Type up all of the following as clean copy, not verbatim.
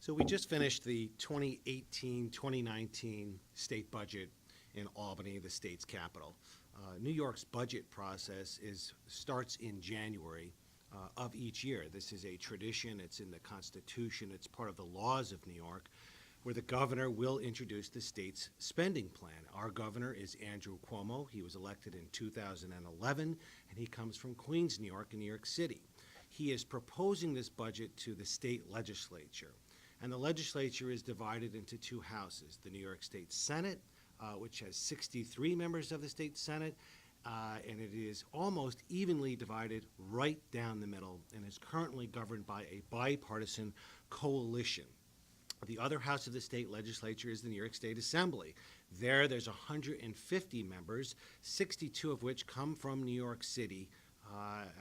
So we just finished the 2018-2019 state budget in Albany, the state's capital. New York's budget process starts in January of each year. This is a tradition. It's in the Constitution. It's part of the laws of New York, where the governor will introduce the state's spending plan. Our governor is Andrew Cuomo. He was elected in 2011, and he comes from Queens, New York, and New York City. He is proposing this budget to the state legislature. And the legislature is divided into two houses, the New York State Senate, which has 63 members of the state Senate, and it is almost evenly divided right down the middle and is currently governed by a bipartisan coalition. The other house of the state legislature is the New York State Assembly. There's 150 members, 62 of which come from New York City,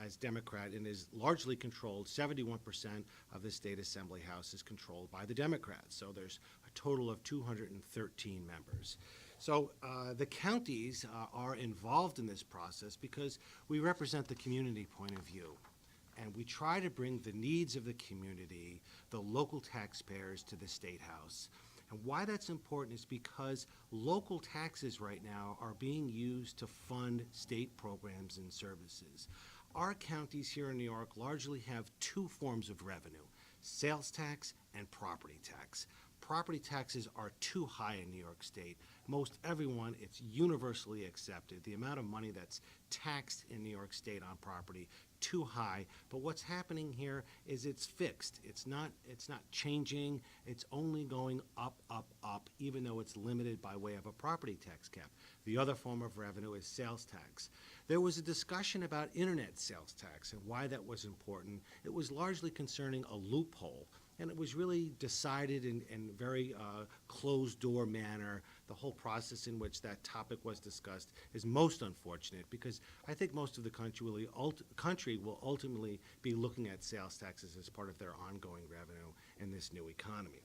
as Democrat, and is largely controlled. 71% of the state assembly house is controlled by the Democrats. So there's a total of 213 members. So the counties are involved in this process because we represent the community point of view. And we try to bring the needs of the community, the local taxpayers, to the State House. And why that's important is because local taxes right now are being used to fund state programs and services. Our counties here in New York largely have two forms of revenue: sales tax and property tax. Property taxes are too high in New York State. Most everyone, it's universally accepted. The amount of money that's taxed in New York State on property, too high. But what's happening here is it's fixed. It's not changing. It's only going up, up, up, even though it's limited by way of a property tax cap. The other form of revenue is sales tax. There was a discussion about internet sales tax and why that was important. It was largely concerning a loophole, and it was really decided in very closed-door manner. The whole process in which that topic was discussed is most unfortunate because I think most of the country will ultimately be looking at sales taxes as part of their ongoing revenue in this new economy.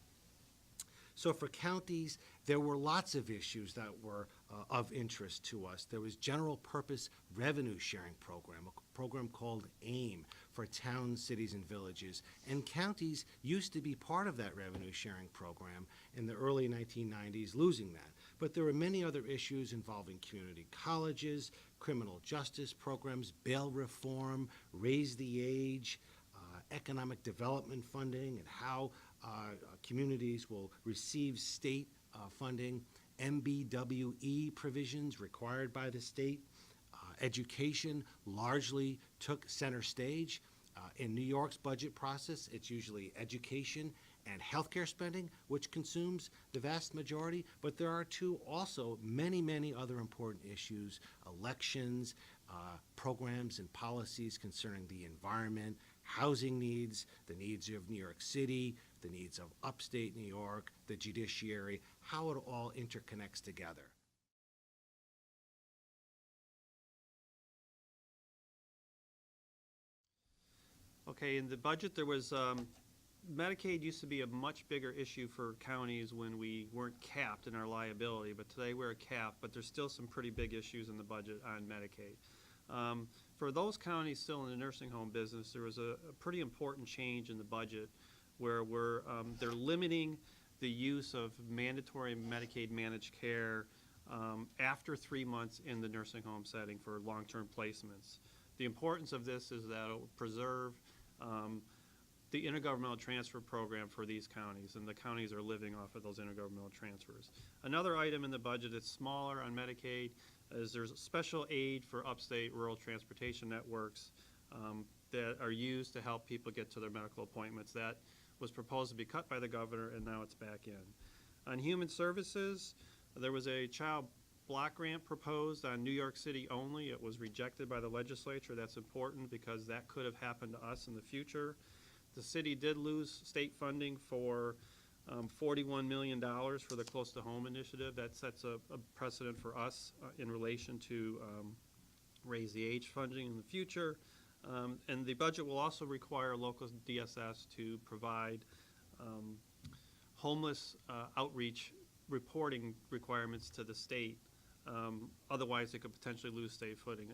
So for counties, there were lots of issues that were of interest to us. There was general purpose revenue sharing program, a program called AIM for towns, cities, and villages. And counties used to be part of that revenue sharing program in the early 1990s, losing that. But there were many other issues involving community colleges, criminal justice programs, bail reform, raise the age, economic development funding, and how communities will receive state funding, MBWE provisions required by the state. Education largely took center stage. In New York's budget process, it's usually education and healthcare spending, which consumes the vast majority, but there are also many, many other important issues: elections, programs and policies concerning the environment, housing needs, the needs of New York City, the needs of upstate New York, the judiciary, how it all interconnects together. Okay, in the budget there was, Medicaid used to be a much bigger issue for counties when we weren't capped in our liability, but today we're capped, but there's still some pretty big issues in the budget on Medicaid. For those counties still in the nursing home business, there was a pretty important change in the budget where they're limiting the use of mandatory Medicaid managed care after 3 months in the nursing home setting for long-term placements. The importance of this is that it will preserve the intergovernmental transfer program for these counties, and the counties are living off of those intergovernmental transfers. Another item in the budget that's smaller on Medicaid is there's special aid for upstate rural transportation networks that are used to help people get to their medical appointments. That was proposed to be cut by the governor, and now it's back in. On human services, there was a child block grant proposed on New York City only. It was rejected by the legislature. That's important because that could have happened to us in the future. The city did lose state funding for $41 million for the Close to Home initiative. That sets a precedent for us in relation to raise the age funding in the future. And the budget will also require local DSS to provide homeless outreach reporting requirements to the state. Otherwise, they could potentially lose state funding.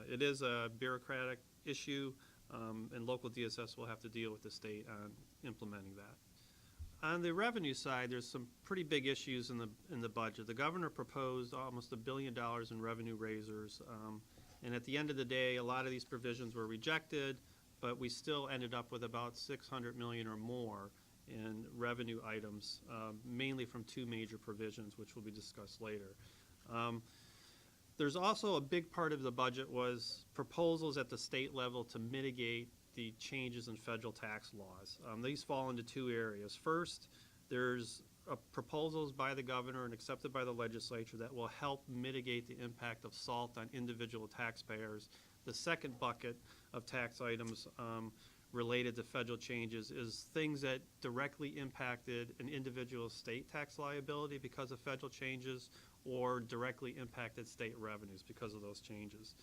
It is a bureaucratic issue, and local DSS will have to deal with the state on implementing that. On the revenue side, there's some pretty big issues in the budget. The governor proposed almost $1 billion in revenue raisers, and at the end of the day, a lot of these provisions were rejected, but we still ended up with about $600 million or more in revenue items, mainly from two major provisions, which will be discussed later. There's also a big part of the budget was proposals at the state level to mitigate the changes in federal tax laws. These fall into two areas. First, there's proposals by the governor and accepted by the legislature that will help mitigate the impact of SALT on individual taxpayers. The second bucket of tax items related to federal changes is things that directly impacted an individual state tax liability because of federal changes or directly impacted state revenues because of those changes.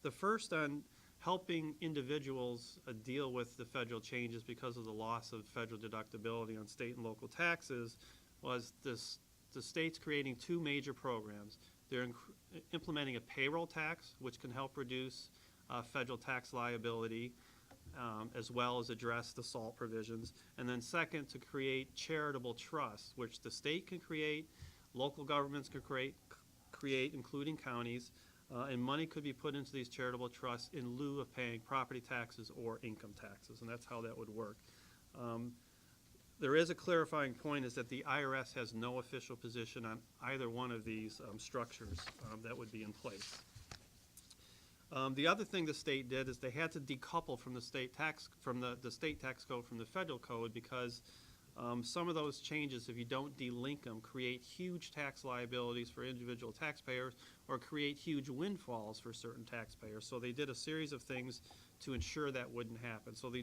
The first on helping individuals deal with the federal changes because of the loss of federal deductibility on state and local taxes was the states creating two major programs. They're implementing a payroll tax, which can help reduce federal tax liability, as well as address the SALT provisions. And then second, to create charitable trusts, which the state can create, local governments can create, including counties, and money could be put into these charitable trusts in lieu of paying property taxes or income taxes, and that's how that would work. There is a clarifying point, is that the IRS has no official position on either one of these structures that would be in place. The other thing the state did is they had to decouple from the state tax code from the federal code because some of those changes, if you don't delink them, create huge tax liabilities for individual taxpayers or create huge windfalls for certain taxpayers. So they did a series of things to ensure that wouldn't happen. So they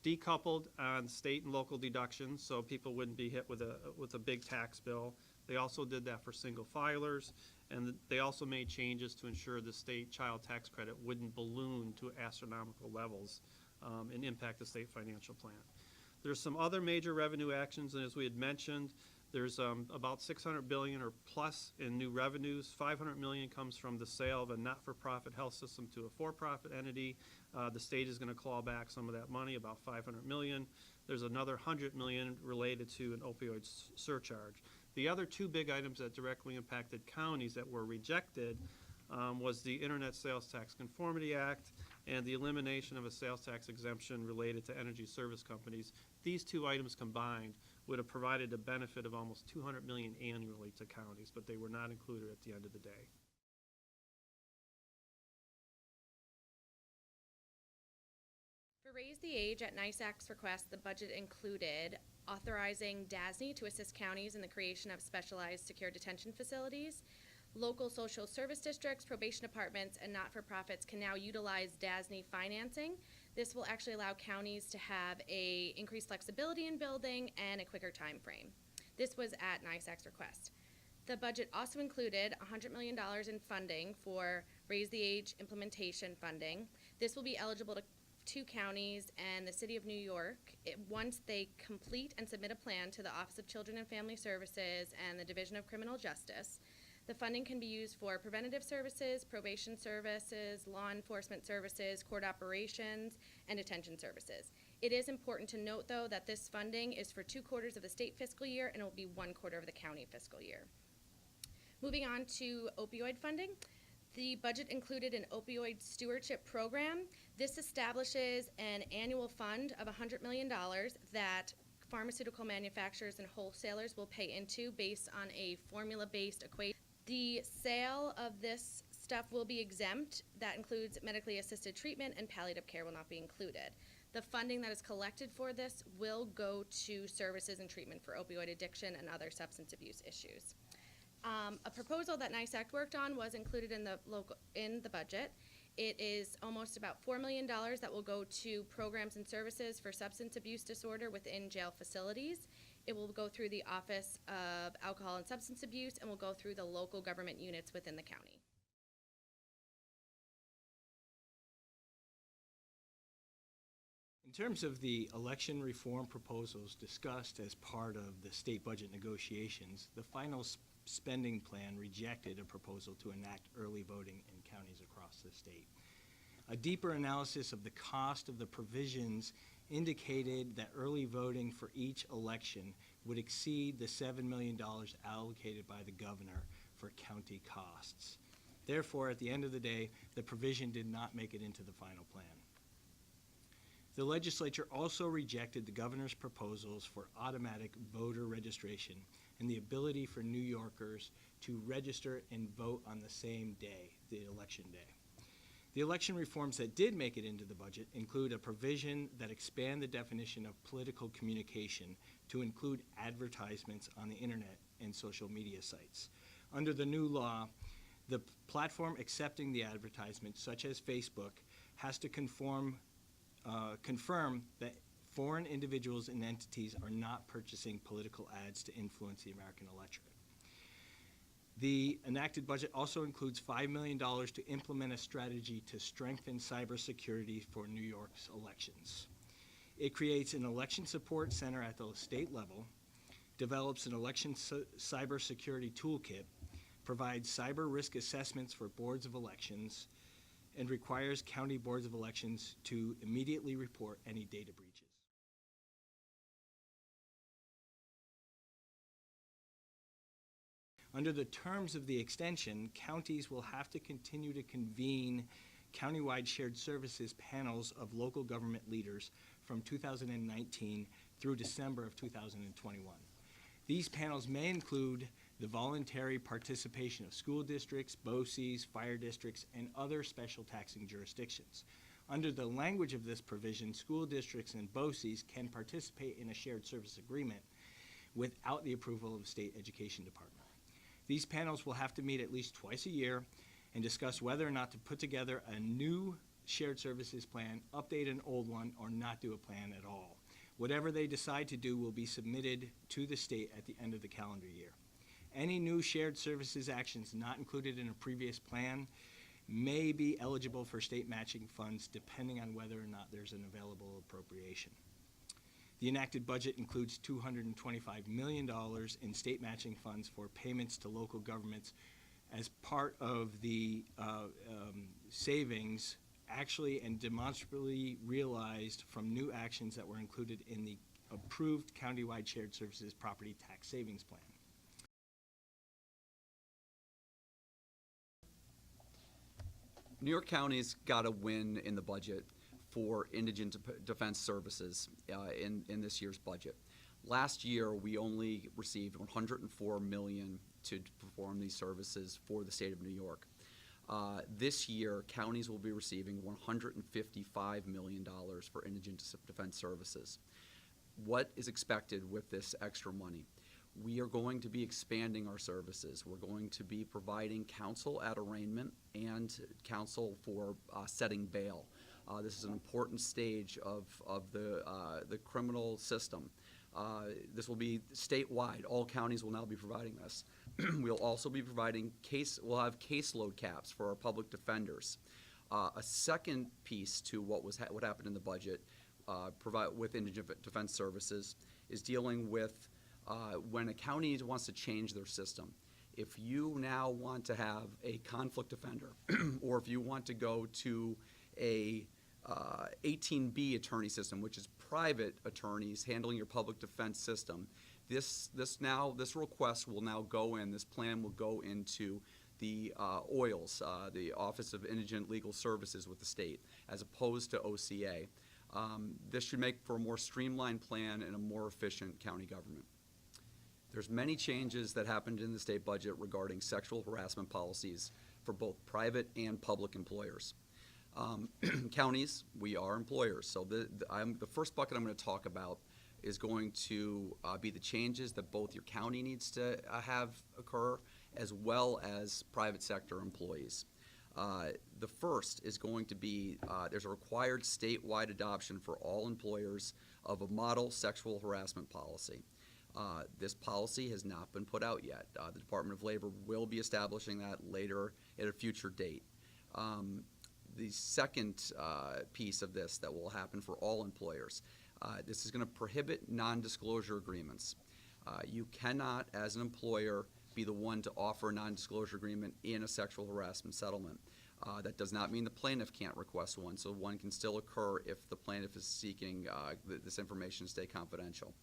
decoupled on state and local deductions so people wouldn't be hit with a big tax bill. They also did that for single filers, and they also made changes to ensure the state child tax credit wouldn't balloon to astronomical levels and impact the state financial plan. There's some other major revenue actions, and as we had mentioned, there's about $600 billion or plus in new revenues. $500 million comes from the sale of a not-for-profit health system to a for-profit entity. The state is going to claw back some of that money, about $500 million. There's another $100 million related to an opioid surcharge. The other two big items that directly impacted counties that were rejected was the Internet Sales Tax Conformity Act and the elimination of a sales tax exemption related to energy service companies. These two items combined would have provided a benefit of almost $200 million annually to counties, but they were not included at the end of the day. For Raise the Age, at NYSAC's request, the budget included authorizing DASNY to assist counties in the creation of specialized secure detention facilities. Local social service districts, probation departments, and not-for-profits can now utilize DASNY financing. This will actually allow counties to have a increased flexibility in building and a quicker time frame. This was at NYSAC's request. The budget also included $100 million in funding for Raise the Age implementation funding. This will be eligible to two counties and the City of New York once they complete and submit a plan to the Office of Children and Family Services and the Division of Criminal Justice. The funding can be used for preventative services, probation services, law enforcement services, court operations, and detention services. It is important to note, though, that this funding is for 2 quarters of the state fiscal year and it will be 1 quarter of the county fiscal year. Moving on to opioid funding. The budget included an opioid stewardship program. This establishes an annual fund of $100 million that pharmaceutical manufacturers and wholesalers will pay into based on a formula-based equation. The sale of this stuff will be exempt. That includes medically assisted treatment, and palliative care will not be included. The funding that is collected for this will go to services and treatment for opioid addiction and other substance abuse issues. A proposal that NYSAC worked on was included in the budget. It is almost about $4 million that will go to programs and services for substance abuse disorder within jail facilities. It will go through the Office of Alcohol and Substance Abuse and will go through the local government units within the county. In terms of the election reform proposals discussed as part of the state budget negotiations, the final spending plan rejected a proposal to enact early voting in counties across the state. A deeper analysis of the cost of the provisions indicated that early voting for each election would exceed the $7 million allocated by the governor for county costs. Therefore, at the end of the day, the provision did not make it into the final plan. The legislature also rejected the governor's proposals for automatic voter registration and the ability for New Yorkers to register and vote on the same day, the election day. The election reforms that did make it into the budget include a provision that expand the definition of political communication to include advertisements on the internet and social media sites. Under the new law, the platform accepting the advertisement, such as Facebook, has to confirm that foreign individuals and entities are not purchasing political ads to influence the American electorate. The enacted budget also includes $5 million to implement a strategy to strengthen cybersecurity for New York's elections. It creates an election support center at the state level, develops an election cybersecurity toolkit, provides cyber risk assessments for boards of elections, and requires county boards of elections to immediately report any data breaches. Under the terms of the extension, counties will have to continue to convene countywide shared services panels of local government leaders from 2019 through December of 2021. These panels may include the voluntary participation of school districts, BOCES, fire districts, and other special taxing jurisdictions. Under the language of this provision, school districts and BOCES can participate in a shared service agreement without the approval of the state education department. These panels will have to meet at least twice a year and discuss whether or not to put together a new shared services plan, update an old one, or not do a plan at all. Whatever they decide to do will be submitted to the state at the end of the calendar year. Any new shared services actions not included in a previous plan may be eligible for state matching funds depending on whether or not there's an available appropriation. The enacted budget includes $225 million in state matching funds for payments to local governments as part of the savings actually and demonstrably realized from new actions that were included in the approved countywide shared services property tax savings plan. New York County's got a win in the budget for indigent defense services in this year's budget. Last year, we only received $104 million to perform these services for the state of New York. This year, counties will be receiving $155 million for indigent defense services. What is expected with this extra money? We are going to be expanding our services. We're going to be providing counsel at arraignment and counsel for setting bail. This is an important stage of the criminal system. This will be statewide. All counties will now be providing this. We'll also be providing we'll have caseload caps for our public defenders. A second piece to what happened in the budget with indigent defense services is dealing with when a county wants to change their system. If you now want to have a conflict defender, or if you want to go to a 18B attorney system, which is private attorneys handling your public defense system, this request will now go in, this plan will go into the OILS, the Office of Indigent Legal Services with the state, as opposed to OCA. This should make for a more streamlined plan and a more efficient county government. There's many changes that happened in the state budget regarding sexual harassment policies for both private and public employers. Counties, we are employers, so the first bucket I'm going to talk about is going to be the changes that both your county needs to have occur, as well as private sector employees. The first is going to be, there's a required statewide adoption for all employers of a model sexual harassment policy. This policy has not been put out yet. The Department of Labor will be establishing that later at a future date. The second piece of this that will happen for all employers, this is going to prohibit non-disclosure agreements. You cannot, as an employer, be the one to offer a non-disclosure agreement in a sexual harassment settlement. That does not mean the plaintiff can't request one, so one can still occur if the plaintiff is seeking this information to stay confidential.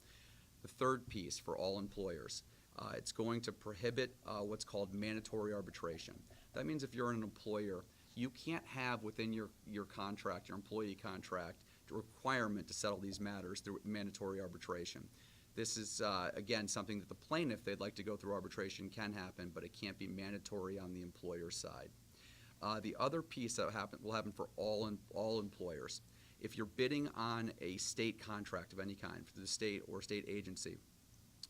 The third piece for all employers, it's going to prohibit what's called mandatory arbitration. That means if you're an employer, you can't have within your contract, your employee contract, the requirement to settle these matters through mandatory arbitration. This is, again, something that the plaintiff, they'd like to go through arbitration, can happen, but it can't be mandatory on the employer's side. The other piece that will happen for all employers, if you're bidding on a state contract of any kind for the state or state agency,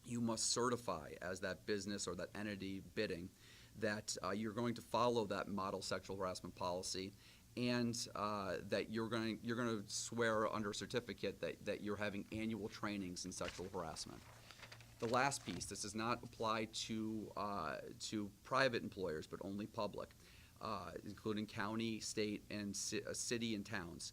you must certify as that business or that entity bidding that you're going to follow that model sexual harassment policy, and that you're going to swear under a certificate that you're having annual trainings in sexual harassment. The last piece, this does not apply to private employers, but only public, including county, state, and city and towns.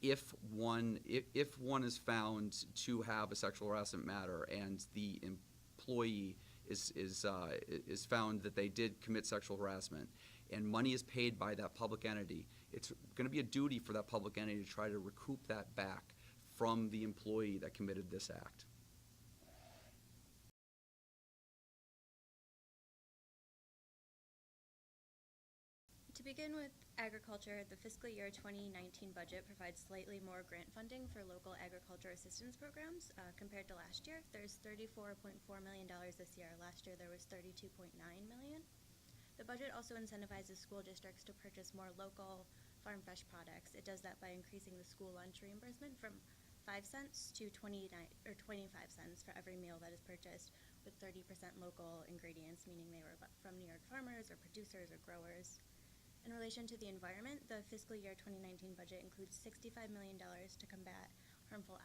If one is found to have a sexual harassment matter and the employee is found that they did commit sexual harassment and money is paid by that public entity, it's going to be a duty for that public entity to try to recoup that back from the employee that committed this act. To begin with agriculture, the fiscal year 2019 budget provides slightly more grant funding for local agriculture assistance programs compared to last year. There's $34.4 million this year. Last year there was $32.9 million. The budget also incentivizes school districts to purchase more local farm fresh products. It does that by increasing the school lunch reimbursement from 5 cents to 25 cents for every meal that is purchased, with 30% local ingredients, meaning they were from New York farmers or producers or growers. In relation to the environment, the fiscal year 2019 budget includes $65 million to combat harmful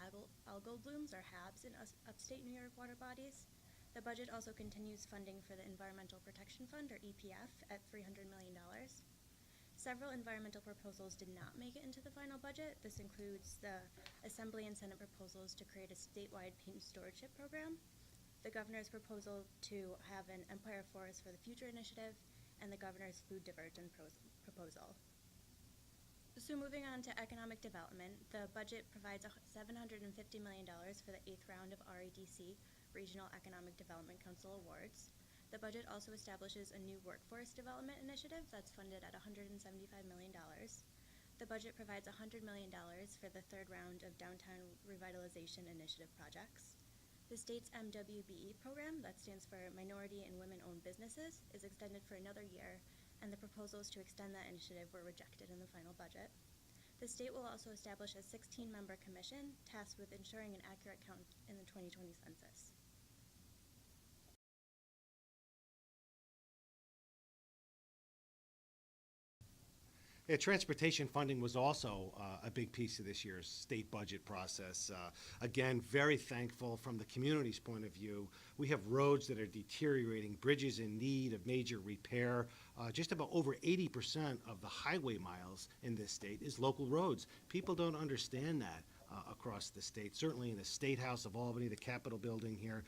algal blooms, or HABs, in upstate New York water bodies. The budget also continues funding for the Environmental Protection Fund, or EPF, at $300 million. Several environmental proposals did not make it into the final budget. This includes the Assembly and Senate proposals to create a statewide paint stewardship program, the governor's proposal to have an Empire Forest for the Future initiative, and the governor's food diversion proposal. So moving on to economic development, the budget provides $750 million for the 8th round of REDC, Regional Economic Development Council Awards. The budget also establishes a new workforce development initiative that's funded at $175 million. The budget provides $100 million for the 3rd round of Downtown Revitalization Initiative projects. The state's MWBE program, that stands for Minority and Women-Owned Businesses, is extended for another year, and the proposals to extend that initiative were rejected in the final budget. The state will also establish a 16-member commission tasked with ensuring an accurate count in the 2020 census. Yeah, transportation funding was also a big piece of this year's state budget process. Again, very thankful from the community's point of view. We have roads that are deteriorating, bridges in need of major repair. Just about over 80% of the highway miles in this state is local roads. People don't understand that. Across the state, certainly in the State House of Albany, the Capitol building here,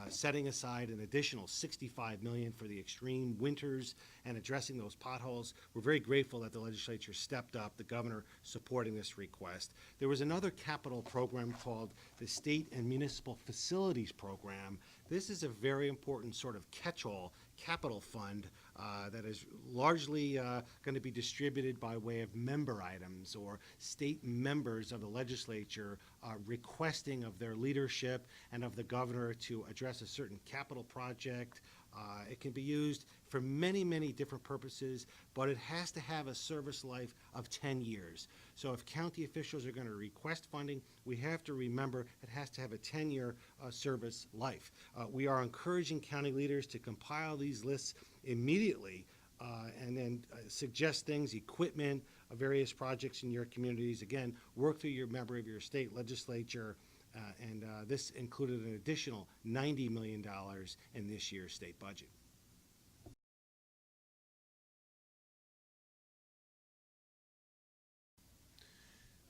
setting aside an additional $65 million for the extreme winters and addressing those potholes. We're very grateful that the legislature stepped up, the governor supporting this request. There was another capital program called the State and Municipal Facilities Program. This is a very important sort of catch-all capital fund that is largely going to be distributed by way of member items or state members of the legislature requesting of their leadership and of the governor to address a certain capital project. It can be used for many, many different purposes, but it has to have a service life of 10 years. So if county officials are going to request funding, we have to remember it has to have a 10-year service life. We are encouraging county leaders to compile these lists immediately and then suggest things, equipment, various projects in your communities. Again, work through your member of your state legislature, and this included an additional $90 million in this year's state budget.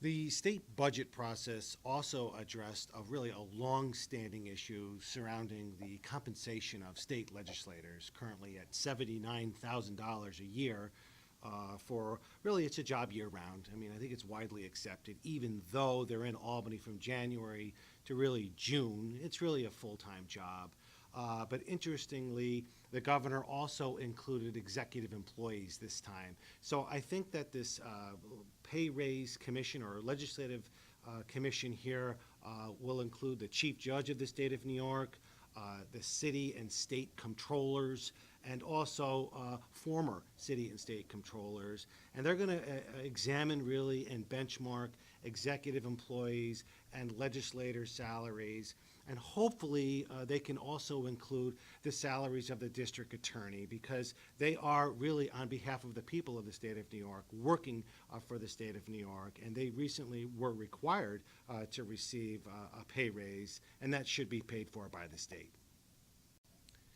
The state budget process also addressed really a long-standing issue surrounding the compensation of state legislators, currently at $79,000 a year. for, really, it's a job year-round. I mean, I think it's widely accepted, even though they're in Albany from January to really June, it's really a full-time job. But interestingly, the governor also included executive employees this time. So I think that this pay raise commission or legislative commission here will include the chief judge of the state of New York, the city and state controllers, and also former city and state controllers. And they're going to examine really and benchmark executive employees and legislators' salaries. And hopefully they can also include the salaries of the district attorney, because they are really on behalf of the people of the state of New York, working for the state of New York. And they recently were required to receive a pay raise, and that should be paid for by the state.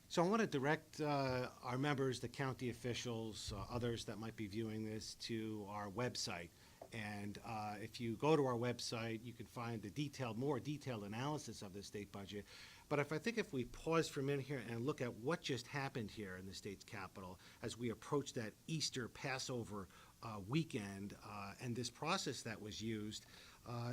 So I want to direct our members, the county officials, others that might be viewing this, to our website. And if you go to our website, you can find the more detailed analysis of the state budget. But if we pause for a minute here and look at what just happened here in the state's capital as we approach that Easter Passover weekend and this process that was used,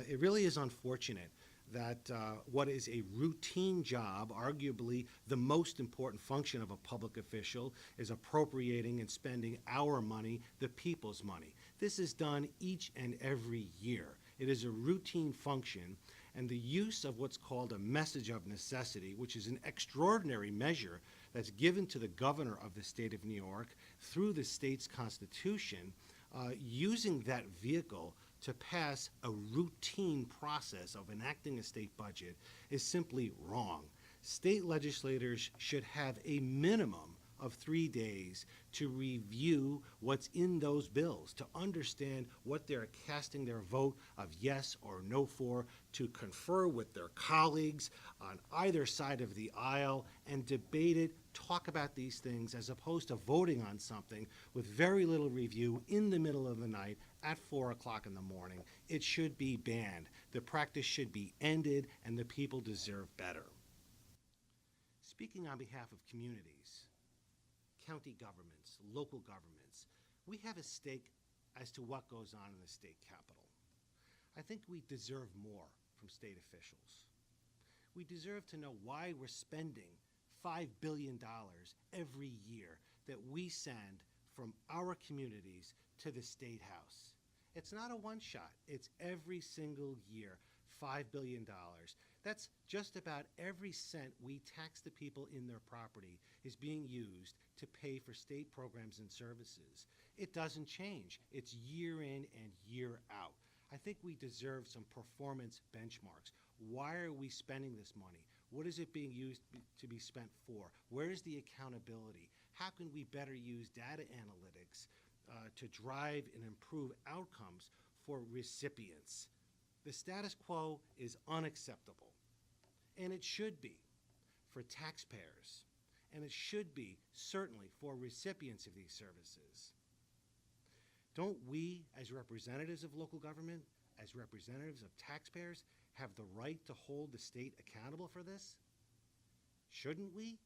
it really is unfortunate that what is a routine job, arguably the most important function of a public official, is appropriating and spending our money, the people's money. This is done each and every year. It is a routine function, and the use of what's called a message of necessity, which is an extraordinary measure that's given to the governor of the state of New York through the state's constitution, using that vehicle to pass a routine process of enacting a state budget is simply wrong. State legislators should have a minimum of 3 days to review what's in those bills, to understand what they're casting their vote of yes or no for, to confer with their colleagues on either side of the aisle and debate it, talk about these things, as opposed to voting on something with very little review in the middle of the night at 4 o'clock in the morning. It should be banned. The practice should be ended, and the people deserve better. Speaking on behalf of communities, county governments, local governments, we have a stake as to what goes on in the state capitol. I think we deserve more from state officials. We deserve to know why we're spending $5 billion every year that we send from our communities to the State House. It's not a one-shot. It's every single year, $5 billion. That's just about every cent we tax the people in their property is being used to pay for state programs and services. It doesn't change. It's year in and year out. I think we deserve some performance benchmarks. Why are we spending this money? What is it being used to be spent for? Where is the accountability? How can we better use data analytics to drive and improve outcomes for recipients? The status quo is unacceptable, and it should be for taxpayers, and it should be certainly for recipients of these services. Don't we, as representatives of local government, as representatives of taxpayers, have the right to hold the state accountable for this? Shouldn't we?